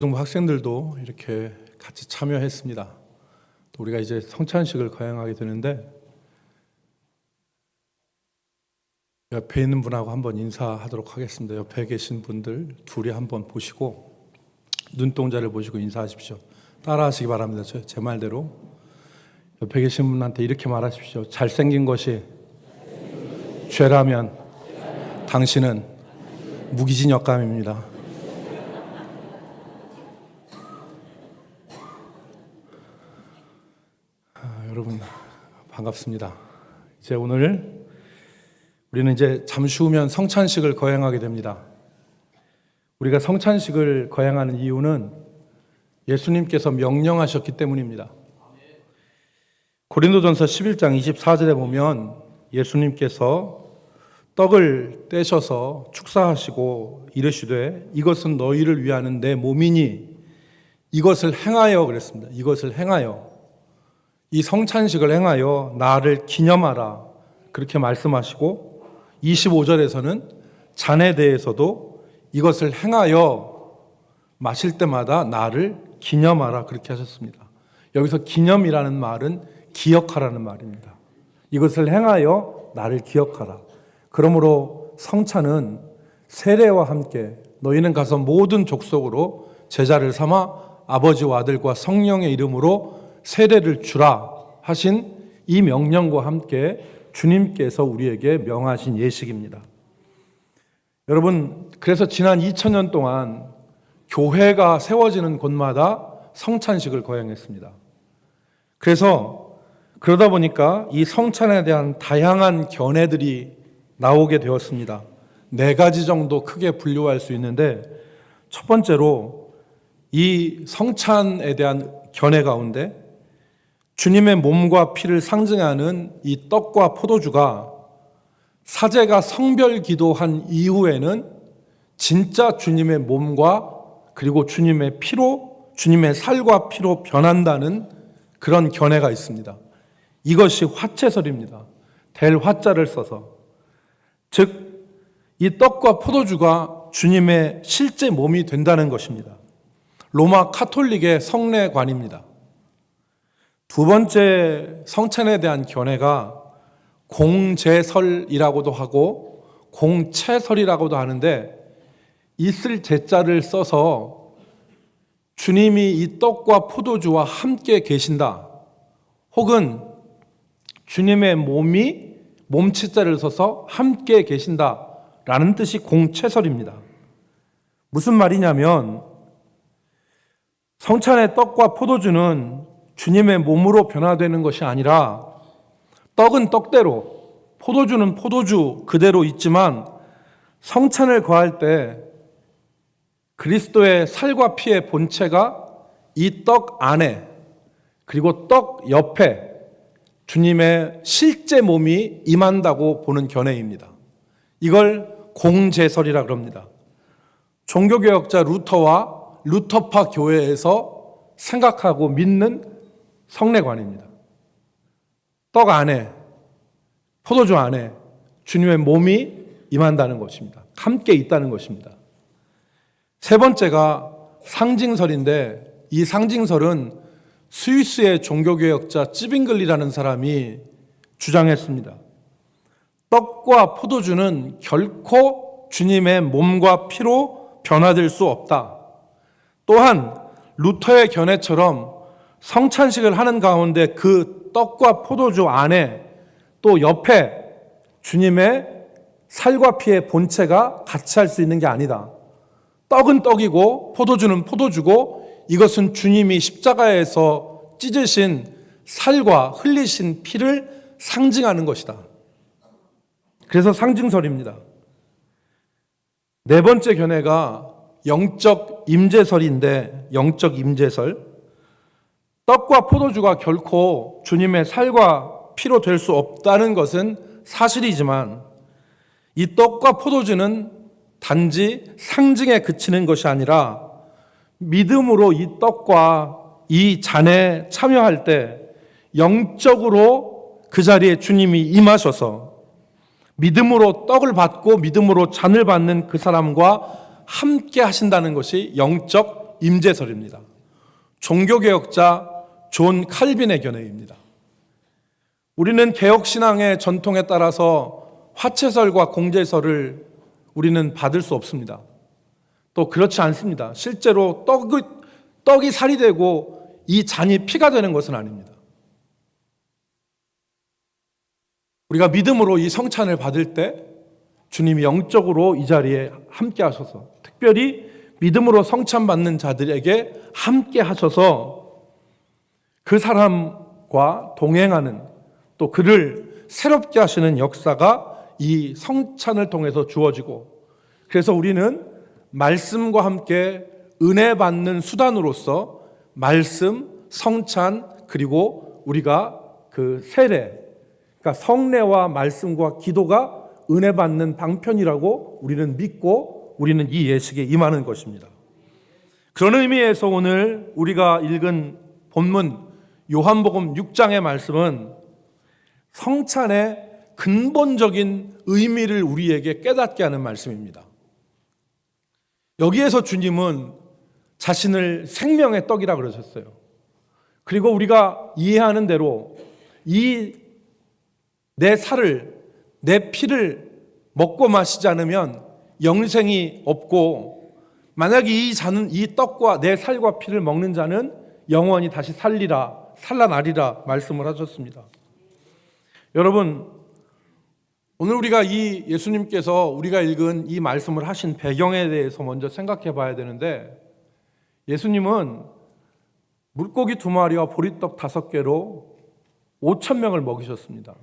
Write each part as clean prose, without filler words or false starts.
고등부 학생들도 이렇게 같이 참여했습니다. 또 우리가 이제 성찬식을 거행하게 되는데 옆에 있는 분하고 한번 인사하도록 하겠습니다. 옆에 계신 분들 둘이 한번 보시고 눈동자를 보시고 인사하십시오. 따라하시기 바랍니다. 제 말대로 옆에 계신 분한테 이렇게 말하십시오. 잘생긴 것이 죄라면 당신은 무기징역감입니다. 여러분 반갑습니다. 이제 오늘 우리는 이제 잠시 후면 성찬식을 거행하게 됩니다. 우리가 성찬식을 거행하는 이유는 예수님께서 명령하셨기 때문입니다. 고린도전서 11장 24절에 보면 예수님께서 떡을 떼셔서 축사하시고 이르시되 이것은 너희를 위하는 내 몸이니 이것을 행하여 그랬습니다. 이것을 행하여 이 성찬식을 행하여 나를 기념하라 그렇게 말씀하시고 25절에서는 잔에 대해서도 이것을 행하여 마실 때마다 나를 기념하라 그렇게 하셨습니다. 여기서 기념이라는 말은 기억하라는 말입니다. 이것을 행하여 나를 기억하라. 그러므로 성찬은 세례와 함께 너희는 가서 모든 족속으로 제자를 삼아 아버지와 아들과 성령의 이름으로 세례를 주라 하신 이 명령과 함께 주님께서 우리에게 명하신 예식입니다. 여러분, 그래서 지난 2000년 동안 교회가 세워지는 곳마다 성찬식을 거행했습니다. 그러다 보니까 이 성찬에 대한 다양한 견해들이 나오게 되었습니다. 4가지 정도 크게 분류할 수 있는데 첫 번째로 이 성찬에 대한 견해 가운데 주님의 몸과 피를 상징하는 이 떡과 포도주가 사제가 성별 기도한 이후에는 진짜 주님의 몸과 그리고 주님의 피로, 주님의 살과 피로 변한다는 그런 견해가 있습니다. 이것이 화채설입니다. 될 화자를 써서. 즉, 이 떡과 포도주가 주님의 실제 몸이 된다는 것입니다. 로마 카톨릭의 성례관입니다. 두 번째 성찬에 대한 견해가 공제설이라고도 하고 공채설이라고도 하는데 있을 제자를 써서 주님이 이 떡과 포도주와 함께 계신다 혹은 주님의 몸이 몸치자를 써서 함께 계신다라는 뜻이 공채설입니다. 무슨 말이냐면 성찬의 떡과 포도주는 주님의 몸으로 변화되는 것이 아니라 떡은 떡대로, 포도주는 포도주 그대로 있지만 성찬을 거할 때 그리스도의 살과 피의 본체가 이 떡 안에 그리고 떡 옆에 주님의 실제 몸이 임한다고 보는 견해입니다. 이걸 공제설이라 그럽니다. 종교개혁자 루터와 루터파 교회에서 생각하고 믿는 성례관입니다. 떡 안에, 포도주 안에 주님의 몸이 임한다는 것입니다. 함께 있다는 것입니다. 세 번째가 상징설인데 이 상징설은 스위스의 종교개혁자 찌빙글리라는 사람이 주장했습니다. 떡과 포도주는 결코 주님의 몸과 피로 변화될 수 없다. 또한 루터의 견해처럼 성찬식을 하는 가운데 그 떡과 포도주 안에 또 옆에 주님의 살과 피의 본체가 같이 할 수 있는 게 아니다. 떡은 떡이고 포도주는 포도주고 이것은 주님이 십자가에서 찢으신 살과 흘리신 피를 상징하는 것이다. 그래서 상징설입니다. 네 번째 견해가 영적 임재설인데 영적 임재설. 떡과 포도주가 결코 주님의 살과 피로 될 수 없다는 것은 사실이지만 이 떡과 포도주는 단지 상징에 그치는 것이 아니라 믿음으로 이 떡과 이 잔에 참여할 때 영적으로 그 자리에 주님이 임하셔서 믿음으로 떡을 받고 믿음으로 잔을 받는 그 사람과 함께 하신다는 것이 영적 임재설입니다. 종교개혁자 존 칼빈의 견해입니다. 우리는 개혁신앙의 전통에 따라서 화채설과 공제설을 우리는 받을 수 없습니다. 또 그렇지 않습니다. 실제로 떡이 살이 되고 이 잔이 피가 되는 것은 아닙니다. 우리가 믿음으로 이 성찬을 받을 때 주님이 영적으로 이 자리에 함께 하셔서, 특별히 믿음으로 성찬 받는 자들에게 함께 하셔서 그 사람과 동행하는, 또 그를 새롭게 하시는 역사가 이 성찬을 통해서 주어지고, 그래서 우리는 말씀과 함께 은혜 받는 수단으로서 말씀, 성찬, 그리고 우리가 그 세례, 그러니까 성례와 말씀과 기도가 은혜 받는 방편이라고 우리는 믿고 우리는 이 예식에 임하는 것입니다. 그런 의미에서 오늘 우리가 읽은 본문 요한복음 6장의 말씀은 성찬의 근본적인 의미를 우리에게 깨닫게 하는 말씀입니다. 여기에서 주님은 자신을 생명의 떡이라 그러셨어요. 그리고 우리가 이해하는 대로 이 내 살을, 내 피를 먹고 마시지 않으면 영생이 없고, 만약에 이 떡과 내 살과 피를 먹는 자는 영원히 다시 살아나리라 말씀을 하셨습니다. 여러분, 오늘 우리가 이 예수님께서 우리가 읽은 이 말씀을 하신 배경에 대해서 먼저 생각해 봐야 되는데, 예수님은 물고기 2마리와 보리떡 5개로 5,000명을 먹이셨습니다.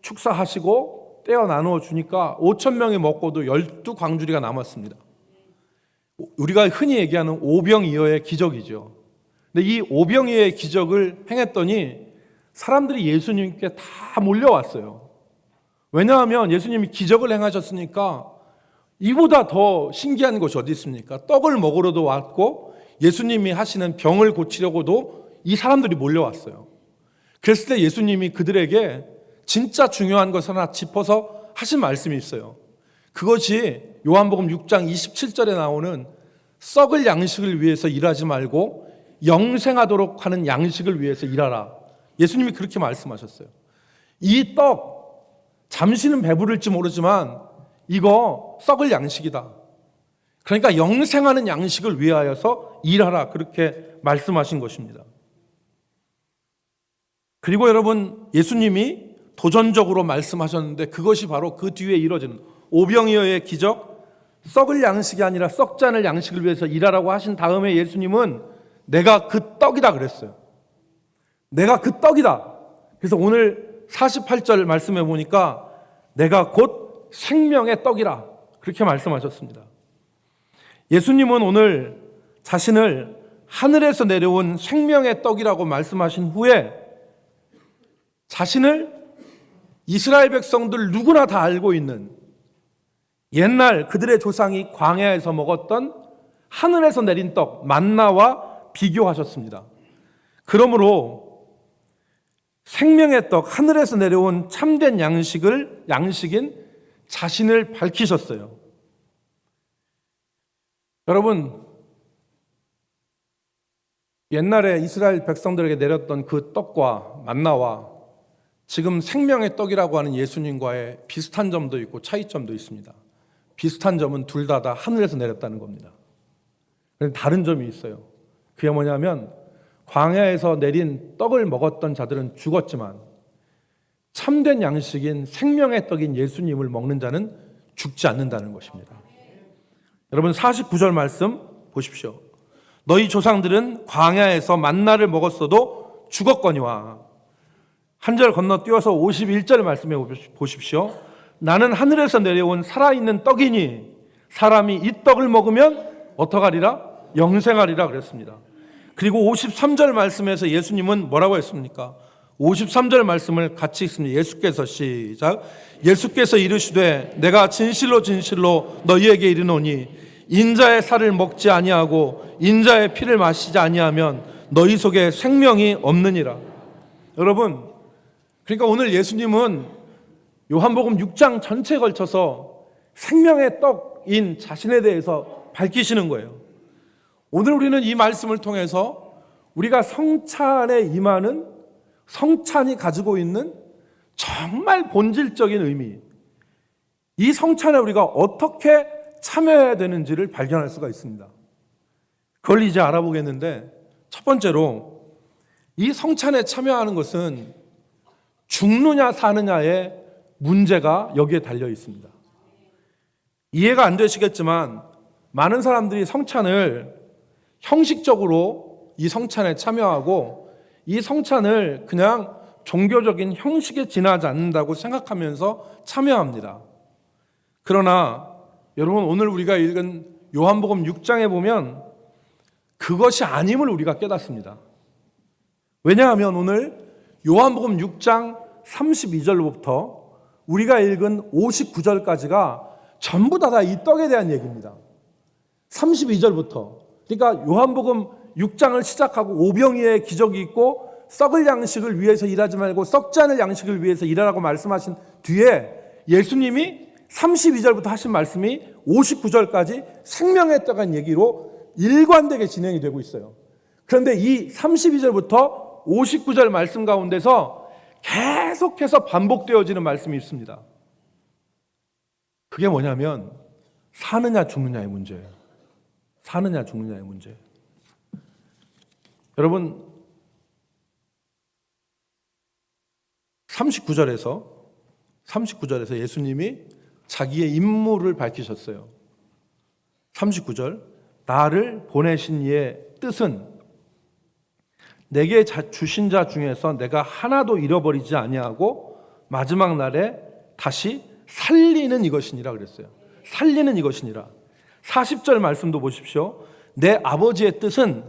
축사하시고 떼어 나누어 주니까 5,000명이 먹고도 12광주리가 남았습니다. 우리가 흔히 얘기하는 오병이어의 기적이죠. 근데 이 오병이어의 기적을 행했더니 사람들이 예수님께 다 몰려왔어요. 왜냐하면 예수님이 기적을 행하셨으니까 이보다 더 신기한 것이 어디 있습니까? 떡을 먹으러도 왔고 예수님이 하시는 병을 고치려고도 이 사람들이 몰려왔어요. 그랬을 때 예수님이 그들에게 진짜 중요한 것 하나 짚어서 하신 말씀이 있어요. 그것이 요한복음 6장 27절에 나오는 썩을 양식을 위해서 일하지 말고 영생하도록 하는 양식을 위해서 일하라. 예수님이 그렇게 말씀하셨어요. 이 떡, 잠시는 배부를지 모르지만 이거 썩을 양식이다. 그러니까 영생하는 양식을 위하여서 일하라. 그렇게 말씀하신 것입니다. 그리고 여러분, 예수님이 도전적으로 말씀하셨는데 그것이 바로 그 뒤에 이루어지는 오병이어의 기적, 썩을 양식이 아니라 썩지 않을 양식을 위해서 일하라고 하신 다음에 예수님은 내가 그 떡이다 그랬어요. 내가 그 떡이다. 그래서 오늘 48절 말씀해 보니까 내가 곧 생명의 떡이라 그렇게 말씀하셨습니다. 예수님은 오늘 자신을 하늘에서 내려온 생명의 떡이라고 말씀하신 후에 자신을 이스라엘 백성들 누구나 다 알고 있는 옛날 그들의 조상이 광야에서 먹었던 하늘에서 내린 떡 만나와 비교하셨습니다. 그러므로 생명의 떡, 하늘에서 내려온 참된 양식인 자신을 밝히셨어요. 여러분, 옛날에 이스라엘 백성들에게 내렸던 그 떡과 만나와 지금 생명의 떡이라고 하는 예수님과의 비슷한 점도 있고 차이점도 있습니다. 비슷한 점은 둘 다 하늘에서 내렸다는 겁니다. 그런데 다른 점이 있어요. 그게 뭐냐면 광야에서 내린 떡을 먹었던 자들은 죽었지만 참된 양식인 생명의 떡인 예수님을 먹는 자는 죽지 않는다는 것입니다. 여러분 49절 말씀 보십시오. 너희 조상들은 광야에서 만나를 먹었어도 죽었거니와. 한 절 건너뛰어서 51절 말씀해 보십시오. 나는 하늘에서 내려온 살아있는 떡이니 사람이 이 떡을 먹으면 어떡하리라? 영생하리라 그랬습니다. 그리고 53절 말씀에서 예수님은 뭐라고 했습니까? 53절 말씀을 같이 읽습니다. 예수께서 시작. 예수께서 이르시되 내가 진실로 진실로 너희에게 이르노니 인자의 살을 먹지 아니하고 인자의 피를 마시지 아니하면 너희 속에 생명이 없느니라. 여러분, 그러니까 오늘 예수님은 요한복음 6장 전체에 걸쳐서 생명의 떡인 자신에 대해서 밝히시는 거예요. 오늘 우리는 이 말씀을 통해서 우리가 성찬에 임하는, 성찬이 가지고 있는 정말 본질적인 의미, 이 성찬에 우리가 어떻게 참여해야 되는지를 발견할 수가 있습니다. 그걸 이제 알아보겠는데, 첫 번째로 이 성찬에 참여하는 것은 죽느냐 사느냐의 문제가 여기에 달려 있습니다. 이해가 안 되시겠지만 많은 사람들이 성찬을 형식적으로 이 성찬에 참여하고 이 성찬을 그냥 종교적인 형식에 지나지 않는다고 생각하면서 참여합니다. 그러나 여러분, 오늘 우리가 읽은 요한복음 6장에 보면 그것이 아님을 우리가 깨닫습니다. 왜냐하면 오늘 요한복음 6장 32절부터 우리가 읽은 59절까지가 전부 다 이 떡에 대한 얘기입니다. 32절부터. 그러니까 요한복음 6장을 시작하고 오병이의 기적이 있고 썩을 양식을 위해서 일하지 말고 썩지 않을 양식을 위해서 일하라고 말씀하신 뒤에 예수님이 32절부터 하신 말씀이 59절까지 생명의 떡한 얘기로 일관되게 진행이 되고 있어요. 그런데 이 32절부터 59절 말씀 가운데서 계속해서 반복되어지는 말씀이 있습니다. 그게 뭐냐면 사느냐 죽느냐의 문제예요. 사느냐 죽느냐의 문제. 여러분, 39절에서 예수님이 자기의 임무를 밝히셨어요. 39절, 나를 보내신 이의 뜻은 내게 주신 자 중에서 내가 하나도 잃어버리지 아니하고 마지막 날에 다시 살리는 이것이니라 그랬어요. 살리는 이것이니라. 40절 말씀도 보십시오. 내 아버지의 뜻은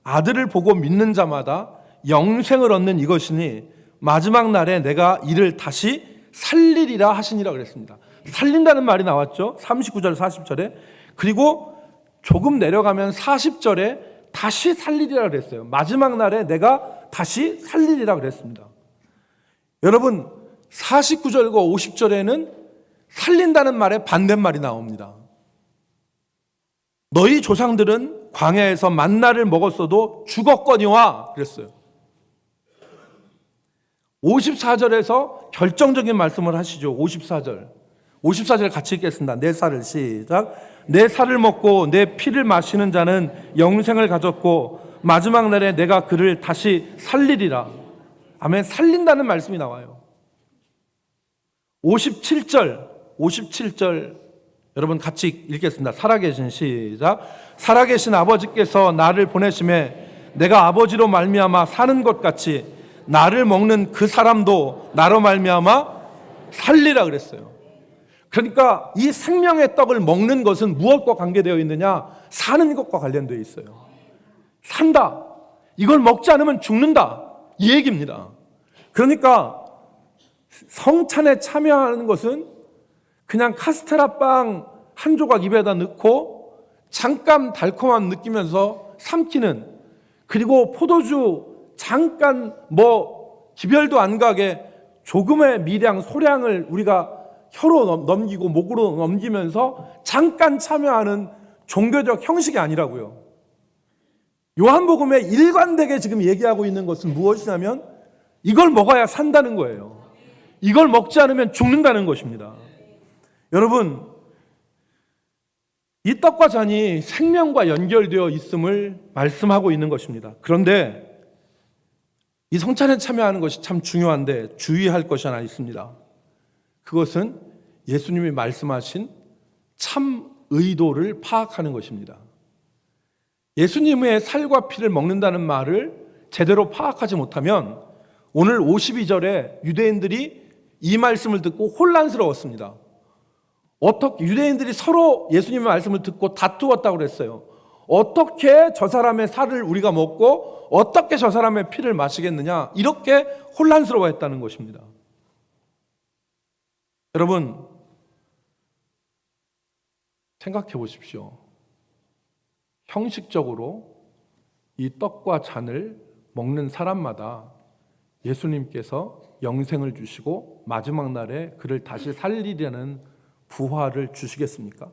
아들을 보고 믿는 자마다 영생을 얻는 이것이니 마지막 날에 내가 이를 다시 살리리라 하시니라 그랬습니다. 살린다는 말이 나왔죠. 39절 40절에. 그리고 조금 내려가면 40절에 다시 살리리라 그랬어요. 마지막 날에 내가 다시 살리리라 그랬습니다. 여러분, 49절과 50절에는 살린다는 말에 반대말이 나옵니다. 너희 조상들은 광야에서 만나를 먹었어도 죽었거니와 그랬어요. 54절에서 결정적인 말씀을 하시죠. 54절 같이 읽겠습니다. 내 살을 시작. 내 살을 먹고 내 피를 마시는 자는 영생을 가졌고 마지막 날에 내가 그를 다시 살리리라. 아멘. 살린다는 말씀이 나와요. 57절 여러분 같이 읽겠습니다. 살아계신 시작. 살아계신 아버지께서 나를 보내심에 내가 아버지로 말미암아 사는 것 같이 나를 먹는 그 사람도 나로 말미암아 살리라 그랬어요. 그러니까 이 생명의 떡을 먹는 것은 무엇과 관계되어 있느냐? 사는 것과 관련되어 있어요. 산다. 이걸 먹지 않으면 죽는다. 이 얘기입니다. 그러니까 성찬에 참여하는 것은 그냥 카스테라 빵 한 조각 입에다 넣고 잠깐 달콤함 느끼면서 삼키는, 그리고 포도주 잠깐 기별도 안 가게 조금의 미량 소량을 우리가 혀로 넘기고 목으로 넘기면서 잠깐 참여하는 종교적 형식이 아니라고요. 요한복음에 일관되게 지금 얘기하고 있는 것은 무엇이냐면 이걸 먹어야 산다는 거예요. 이걸 먹지 않으면 죽는다는 것입니다. 여러분, 이 떡과 잔이 생명과 연결되어 있음을 말씀하고 있는 것입니다. 그런데 이 성찬에 참여하는 것이 참 중요한데 주의할 것이 하나 있습니다. 그것은 예수님이 말씀하신 참 의도를 파악하는 것입니다. 예수님의 살과 피를 먹는다는 말을 제대로 파악하지 못하면 오늘 52절에 유대인들이 이 말씀을 듣고 혼란스러웠습니다. 어떻게 유대인들이 서로 예수님의 말씀을 듣고 다투었다고 그랬어요. 어떻게 저 사람의 살을 우리가 먹고 어떻게 저 사람의 피를 마시겠느냐, 이렇게 혼란스러워했다는 것입니다. 여러분, 생각해 보십시오. 형식적으로 이 떡과 잔을 먹는 사람마다 예수님께서 영생을 주시고 마지막 날에 그를 다시 살리려는 부활을 주시겠습니까?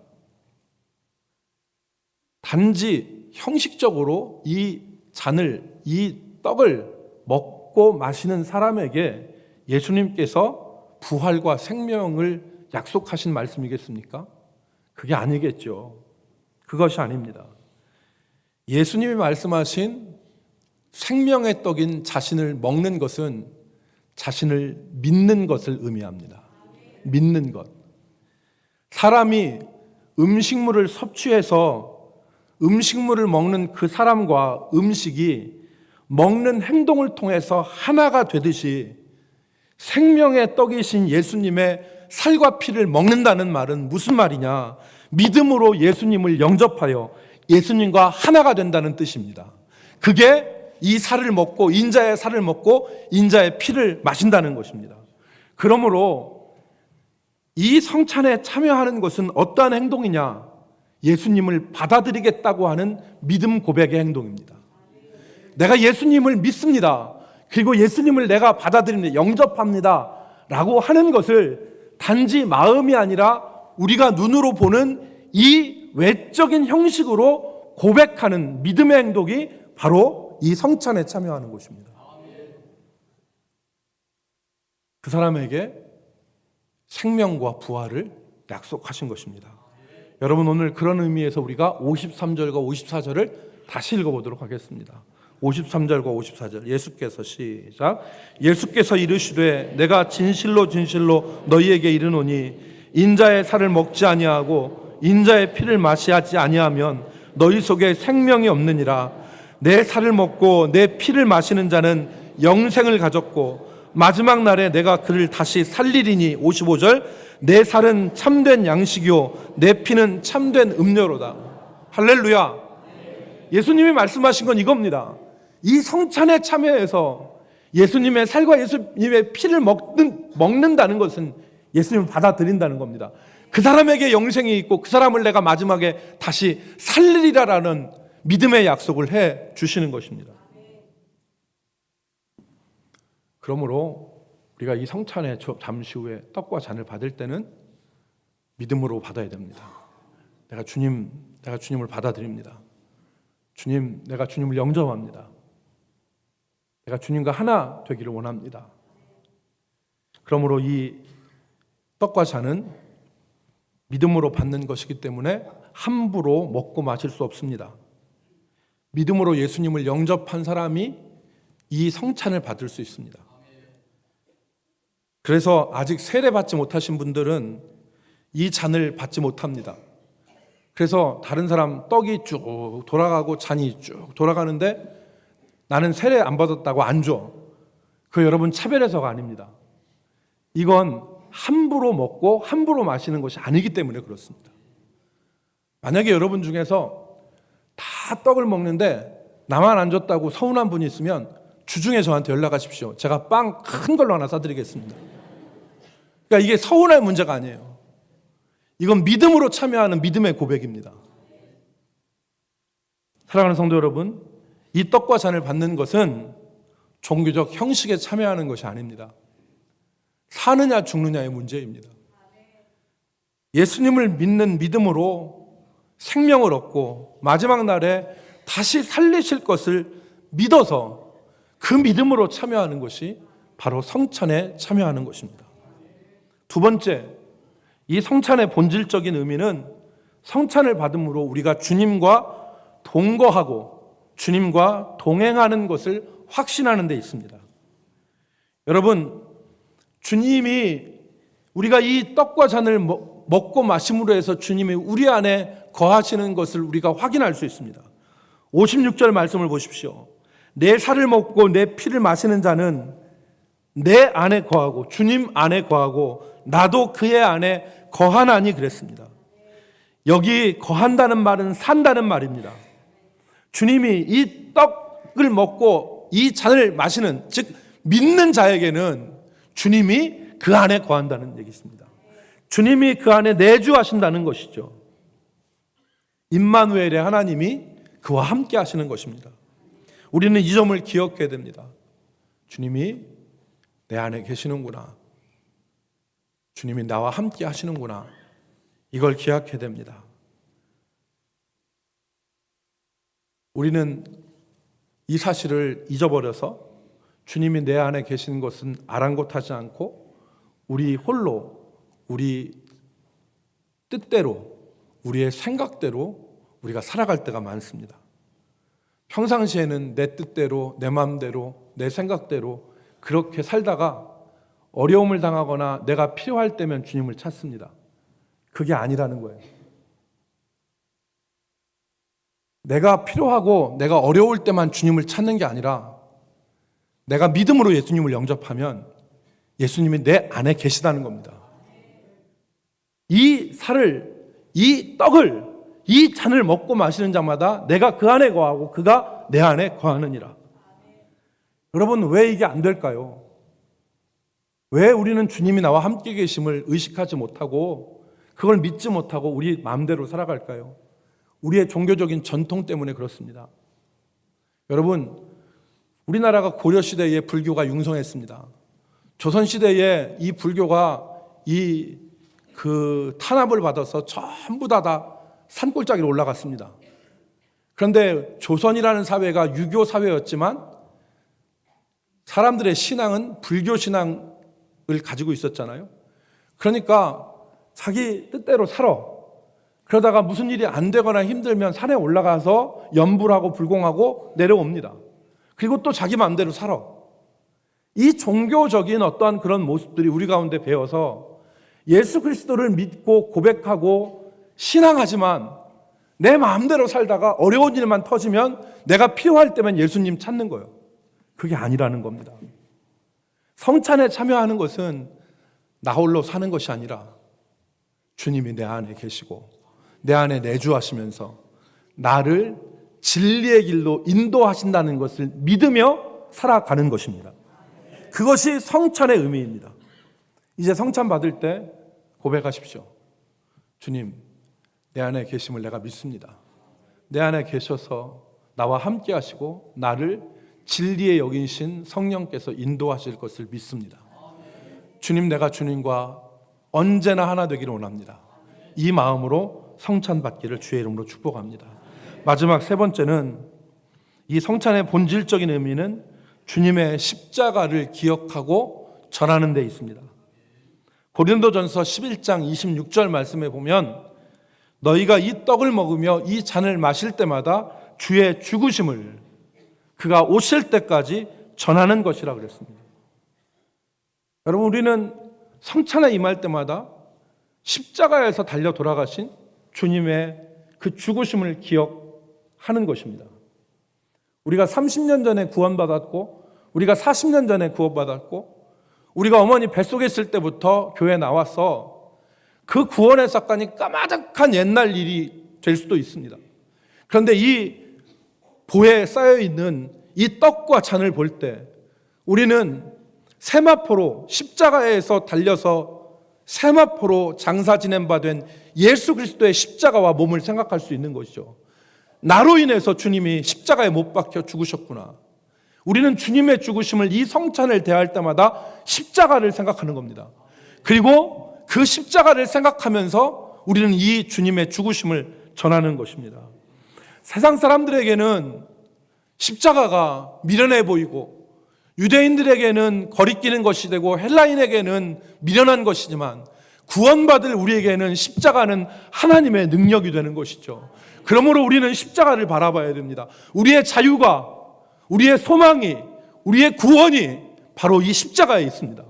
단지 형식적으로 이 잔을, 이 떡을 먹고 마시는 사람에게 예수님께서 부활과 생명을 약속하신 말씀이겠습니까? 그게 아니겠죠. 그것이 아닙니다. 예수님이 말씀하신 생명의 떡인 자신을 먹는 것은 자신을 믿는 것을 의미합니다. 믿는 것. 사람이 음식물을 섭취해서 음식물을 먹는 그 사람과 음식이 먹는 행동을 통해서 하나가 되듯이 생명의 떡이신 예수님의 살과 피를 먹는다는 말은 무슨 말이냐? 믿음으로 예수님을 영접하여 예수님과 하나가 된다는 뜻입니다. 그게 이 살을 먹고 인자의 살을 먹고 인자의 피를 마신다는 것입니다. 그러므로 이 성찬에 참여하는 것은 어떠한 행동이냐? 예수님을 받아들이겠다고 하는 믿음 고백의 행동입니다. 내가 예수님을 믿습니다. 그리고 예수님을 내가 받아들입니다. 영접합니다. 라고 하는 것을 단지 마음이 아니라 우리가 눈으로 보는 이 외적인 형식으로 고백하는 믿음의 행동이 바로 이 성찬에 참여하는 것입니다. 그 사람에게 생명과 부활을 약속하신 것입니다. 여러분, 오늘 그런 의미에서 우리가 53절과 54절을 다시 읽어보도록 하겠습니다. 53절과 54절 예수께서 시작. 예수께서 이르시되 내가 진실로 진실로 너희에게 이르노니 인자의 살을 먹지 아니하고 인자의 피를 마시지 아니하면 너희 속에 생명이 없느니라. 내 살을 먹고 내 피를 마시는 자는 영생을 가졌고 마지막 날에 내가 그를 다시 살리리니. 55절 내 살은 참된 양식이요 내 피는 참된 음료로다. 할렐루야. 예수님이 말씀하신 건 이겁니다. 이 성찬에 참여해서 예수님의 살과 예수님의 피를 먹는다는 것은 예수님을 받아들인다는 겁니다. 그 사람에게 영생이 있고 그 사람을 내가 마지막에 다시 살리리라라는 믿음의 약속을 해 주시는 것입니다. 그러므로 우리가 이 성찬에 잠시 후에 떡과 잔을 받을 때는 믿음으로 받아야 됩니다. 내가 주님을 받아들입니다. 주님, 내가 주님을 영접합니다. 내가 주님과 하나 되기를 원합니다. 그러므로 이 떡과 잔은 믿음으로 받는 것이기 때문에 함부로 먹고 마실 수 없습니다. 믿음으로 예수님을 영접한 사람이 이 성찬을 받을 수 있습니다. 그래서 아직 세례받지 못하신 분들은 이 잔을 받지 못합니다. 그래서 다른 사람 떡이 쭉 돌아가고 잔이 쭉 돌아가는데 나는 세례 안 받았다고 안 줘. 그 여러분 차별해서가 아닙니다. 이건 함부로 먹고 함부로 마시는 것이 아니기 때문에 그렇습니다. 만약에 여러분 중에서 다 떡을 먹는데 나만 안 줬다고 서운한 분이 있으면 주중에 저한테 연락하십시오. 제가 빵 큰 걸로 하나 사드리겠습니다. 그러니까 이게 서운할 문제가 아니에요. 이건 믿음으로 참여하는 믿음의 고백입니다. 사랑하는 성도 여러분, 이 떡과 잔을 받는 것은 종교적 형식에 참여하는 것이 아닙니다. 사느냐 죽느냐의 문제입니다. 예수님을 믿는 믿음으로 생명을 얻고 마지막 날에 다시 살리실 것을 믿어서 그 믿음으로 참여하는 것이 바로 성찬에 참여하는 것입니다. 두 번째, 이 성찬의 본질적인 의미는 성찬을 받음으로 우리가 주님과 동거하고 주님과 동행하는 것을 확신하는 데 있습니다. 여러분, 주님이 우리가 이 떡과 잔을 먹고 마심으로 해서 주님이 우리 안에 거하시는 것을 우리가 확인할 수 있습니다. 56절 말씀을 보십시오. 내 살을 먹고 내 피를 마시는 자는 내 안에 거하고 주님 안에 거하고 나도 그의 안에 거하나니 그랬습니다. 여기 거한다는 말은 산다는 말입니다. 주님이 이 떡을 먹고 이 잔을 마시는, 즉 믿는 자에게는 주님이 그 안에 거한다는 얘기입니다. 주님이 그 안에 내주하신다는 것이죠. 임마누엘의 하나님이 그와 함께 하시는 것입니다. 우리는 이 점을 기억해야 됩니다. 주님이 내 안에 계시는구나. 주님이 나와 함께 하시는구나. 이걸 기억해야 됩니다. 우리는 이 사실을 잊어버려서 주님이 내 안에 계시는 것은 아랑곳하지 않고 우리 홀로, 우리 뜻대로, 우리의 생각대로 우리가 살아갈 때가 많습니다. 평상시에는 내 뜻대로, 내 마음대로, 내 생각대로 그렇게 살다가 어려움을 당하거나 내가 필요할 때면 주님을 찾습니다. 그게 아니라는 거예요. 내가 필요하고 내가 어려울 때만 주님을 찾는 게 아니라 내가 믿음으로 예수님을 영접하면 예수님이 내 안에 계시다는 겁니다. 이 살을, 이 떡을, 이 잔을 먹고 마시는 자마다 내가 그 안에 거하고 그가 내 안에 거하느니라. 여러분, 왜 이게 안 될까요? 왜 우리는 주님이 나와 함께 계심을 의식하지 못하고 그걸 믿지 못하고 우리 마음대로 살아갈까요? 우리의 종교적인 전통 때문에 그렇습니다. 여러분, 우리나라가 고려시대에 불교가 융성했습니다. 조선시대에 이 불교가 탄압을 받아서 전부 다 산골짜기로 올라갔습니다. 그런데 조선이라는 사회가 유교 사회였지만 사람들의 신앙은 불교 신앙을 가지고 있었잖아요. 그러니까 자기 뜻대로 살아. 그러다가 무슨 일이 안 되거나 힘들면 산에 올라가서 염불하고 불공하고 내려옵니다. 그리고 또 자기 마음대로 살아. 이 종교적인 어떠한 그런 모습들이 우리 가운데 배어서 예수 그리스도를 믿고 고백하고 신앙하지만 내 마음대로 살다가 어려운 일만 터지면 내가 필요할 때면 예수님 찾는 거예요. 그게 아니라는 겁니다. 성찬에 참여하는 것은 나 홀로 사는 것이 아니라 주님이 내 안에 계시고 내 안에 내주하시면서 나를 진리의 길로 인도하신다는 것을 믿으며 살아가는 것입니다. 그것이 성찬의 의미입니다. 이제 성찬 받을 때 고백하십시오. 주님, 내 안에 계심을 내가 믿습니다. 내 안에 계셔서 나와 함께 하시고 나를 진리에 여기신 성령께서 인도하실 것을 믿습니다. 주님, 내가 주님과 언제나 하나 되기를 원합니다. 이 마음으로 성찬 받기를 주의 이름으로 축복합니다. 마지막 세 번째는 이 성찬의 본질적인 의미는 주님의 십자가를 기억하고 전하는 데 있습니다. 고린도전서 11장 26절 말씀에 보면 너희가 이 떡을 먹으며 이 잔을 마실 때마다 주의 죽으심을 그가 오실 때까지 전하는 것이라 그랬습니다. 여러분, 우리는 성찬에 임할 때마다 십자가에서 달려 돌아가신 주님의 그 죽으심을 기억하는 것입니다. 우리가 30년 전에 구원받았고 우리가 40년 전에 구원받았고 우리가 어머니 뱃속에 있을 때부터 교회에 나와서 그 구원의 사건이 까마득한 옛날 일이 될 수도 있습니다. 그런데 이 보에 쌓여있는 이 떡과 잔을 볼 때 우리는 세마포로 십자가에서 달려서 세마포로 장사 지낸 바 된 예수 그리스도의 십자가와 몸을 생각할 수 있는 것이죠. 나로 인해서 주님이 십자가에 못 박혀 죽으셨구나. 우리는 주님의 죽으심을 이 성찬을 대할 때마다 십자가를 생각하는 겁니다. 그리고 그 십자가를 생각하면서 우리는 이 주님의 죽으심을 전하는 것입니다. 세상 사람들에게는 십자가가 미련해 보이고 유대인들에게는 거리끼는 것이 되고 헬라인에게는 미련한 것이지만 구원받을 우리에게는 십자가는 하나님의 능력이 되는 것이죠. 그러므로 우리는 십자가를 바라봐야 됩니다. 우리의 자유가, 우리의 소망이, 우리의 구원이 바로 이 십자가에 있습니다.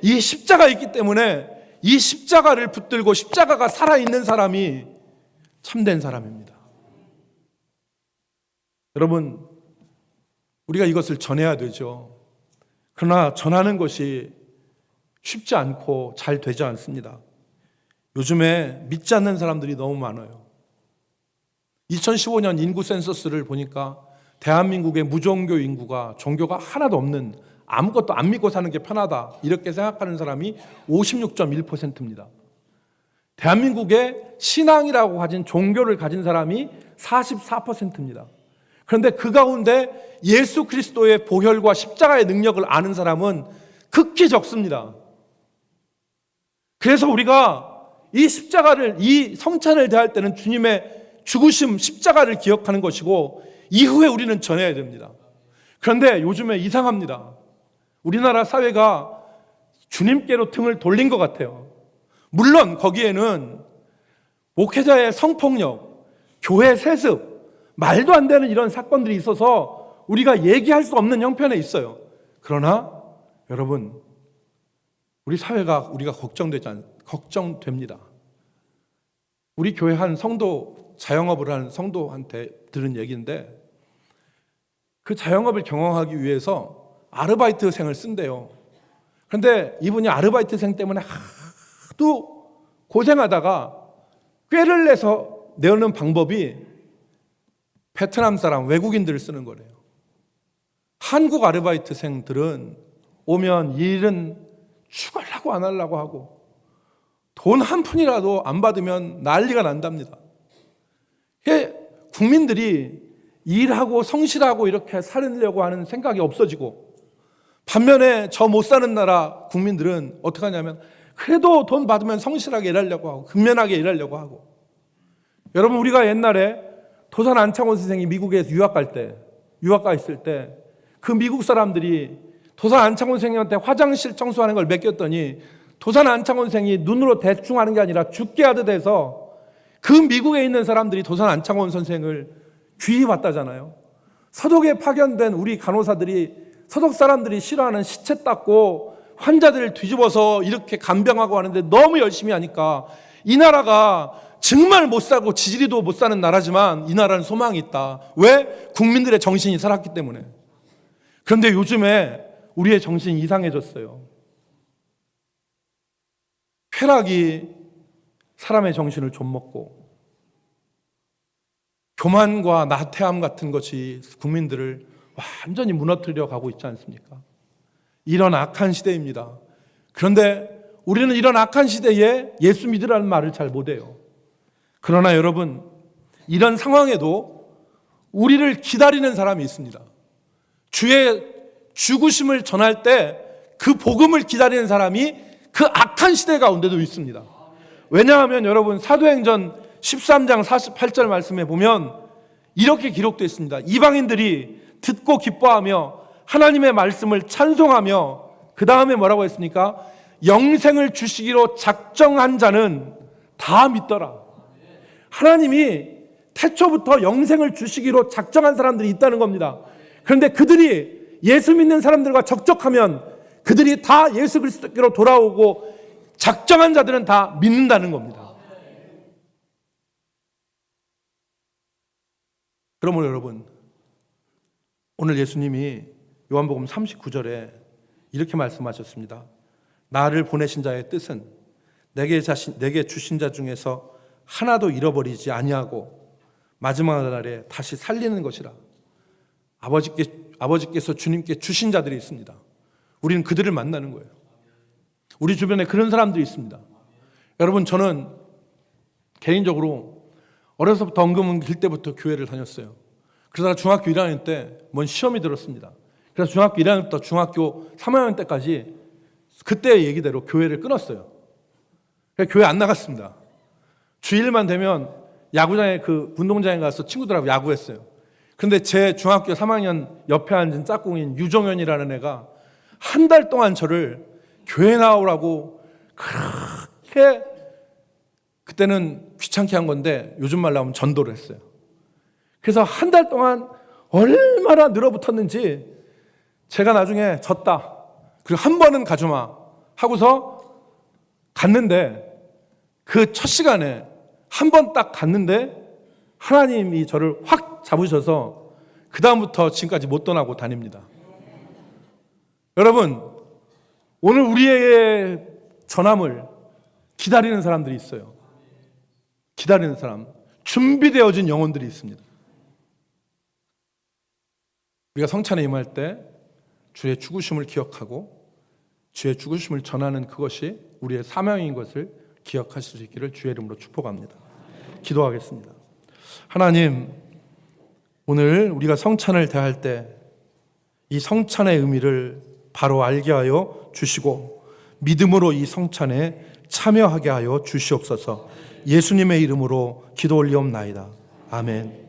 이 십자가에 있기 때문에 이 십자가를 붙들고 십자가가 살아있는 사람이 참된 사람입니다. 여러분, 우리가 이것을 전해야 되죠. 그러나 전하는 것이 쉽지 않고 잘 되지 않습니다. 요즘에 믿지 않는 사람들이 너무 많아요. 2015년 인구 센서스를 보니까 대한민국의 무종교 인구가 종교가 하나도 없는, 아무것도 안 믿고 사는 게 편하다 이렇게 생각하는 사람이 56.1%입니다. 대한민국의 신앙이라고 가진 종교를 가진 사람이 44%입니다. 그런데 그 가운데 예수 그리스도의 보혈과 십자가의 능력을 아는 사람은 극히 적습니다. 그래서 우리가 이 십자가를, 이 성찬을 대할 때는 주님의 죽으심, 십자가를 기억하는 것이고 이후에 우리는 전해야 됩니다. 그런데 요즘에 이상합니다. 우리나라 사회가 주님께로 등을 돌린 것 같아요. 물론 거기에는 목회자의 성폭력, 교회 세습, 말도 안 되는 이런 사건들이 있어서 우리가 얘기할 수 없는 형편에 있어요. 그러나 여러분, 우리 사회가 우리가 걱정됩니다. 우리 교회 한 성도, 자영업을 하는 성도한테 들은 얘기인데, 그 자영업을 경영하기 위해서 아르바이트생을 쓴대요. 그런데 이분이 아르바이트생 때문에 하도 고생하다가 꾀를 내는 방법이 베트남 사람, 외국인들을 쓰는 거래요. 한국 아르바이트생들은 오면 일은 죽으려고 안 하려고 하고 돈 한 푼이라도 안 받으면 난리가 난답니다. 국민들이 일하고 성실하고 이렇게 살려고 하는 생각이 없어지고, 반면에 저 못 사는 나라 국민들은 어떻게 하냐면 그래도 돈 받으면 성실하게 일하려고 하고 근면하게 일하려고 하고. 여러분, 우리가 옛날에 도산 안창원 선생이 미국에서 유학 가 있을 때 그 미국 사람들이 도산 안창원 선생님한테 화장실 청소하는 걸 맡겼더니 도산 안창원 선생이 눈으로 대충 하는 게 아니라 죽게 하듯 해서 그 미국에 있는 사람들이 도산 안창원 선생을 귀히 봤다잖아요. 서독에 파견된 우리 간호사들이 서독 사람들이 싫어하는 시체 닦고 환자들을 뒤집어서 이렇게 간병하고 하는데 너무 열심히 하니까 이 나라가 정말 못 살고 지지리도 못 사는 나라지만 이 나라는 소망이 있다. 왜? 국민들의 정신이 살았기 때문에. 그런데 요즘에 우리의 정신이 이상해졌어요. 쾌락이 사람의 정신을 좀먹고 교만과 나태함 같은 것이 국민들을 완전히 무너뜨려 가고 있지 않습니까? 이런 악한 시대입니다. 그런데 우리는 이런 악한 시대에 예수 믿으라는 말을 잘 못해요. 그러나 여러분, 이런 상황에도 우리를 기다리는 사람이 있습니다. 주의 죽으심을 전할 때 그 복음을 기다리는 사람이 그 악한 시대 가운데도 있습니다. 왜냐하면 여러분, 사도행전 13장 48절 말씀에 보면 이렇게 기록되어 있습니다. 이방인들이 듣고 기뻐하며 하나님의 말씀을 찬송하며, 그 다음에 뭐라고 했습니까? 영생을 주시기로 작정한 자는 다 믿더라. 하나님이 태초부터 영생을 주시기로 작정한 사람들이 있다는 겁니다. 그런데 그들이 예수 믿는 사람들과 적적하면 그들이 다 예수 그리스도께로 돌아오고 작정한 자들은 다 믿는다는 겁니다. 그러므로 여러분, 오늘 예수님이 요한복음 39절에 이렇게 말씀하셨습니다. 나를 보내신 자의 뜻은 내게 주신 자 중에서 하나도 잃어버리지 아니하고 마지막 날에 다시 살리는 것이라. 아버지께서 주님께 주신 자들이 있습니다. 우리는 그들을 만나는 거예요. 우리 주변에 그런 사람들이 있습니다. 여러분, 저는 개인적으로 어려서부터 엉금엉길 때부터 교회를 다녔어요. 그러다가 중학교 1학년 때 뭔 시험이 들었습니다. 그래서 중학교 1학년부터 중학교 3학년 때까지 그때의 얘기대로 교회를 끊었어요. 교회 안 나갔습니다. 주일만 되면 야구장에 운동장에 가서 친구들하고 야구했어요. 그런데 제 중학교 3학년 옆에 앉은 짝꿍인 유정현이라는 애가 한 달 동안 저를 교회 나오라고 그렇게, 그때는 귀찮게 한 건데 요즘 말로 하면 전도를 했어요. 그래서 한 달 동안 얼마나 늘어붙었는지 제가 나중에 졌다. 그리고 한 번은 가주마 하고서 갔는데, 그 첫 시간에 한 번 딱 갔는데 하나님이 저를 확 잡으셔서 그 다음부터 지금까지 못 떠나고 다닙니다. 여러분, 오늘 우리의 전함을 기다리는 사람들이 있어요. 기다리는 사람, 준비되어진 영혼들이 있습니다. 우리가 성찬에 임할 때 주의 죽으심을 기억하고 주의 죽으심을 전하는 그것이 우리의 사명인 것을 기억하실 수 있기를 주의 이름으로 축복합니다. 기도하겠습니다. 하나님, 오늘 우리가 성찬을 대할 때 이 성찬의 의미를 바로 알게 하여 주시고 믿음으로 이 성찬에 참여하게 하여 주시옵소서. 예수님의 이름으로 기도 올리옵나이다. 아멘.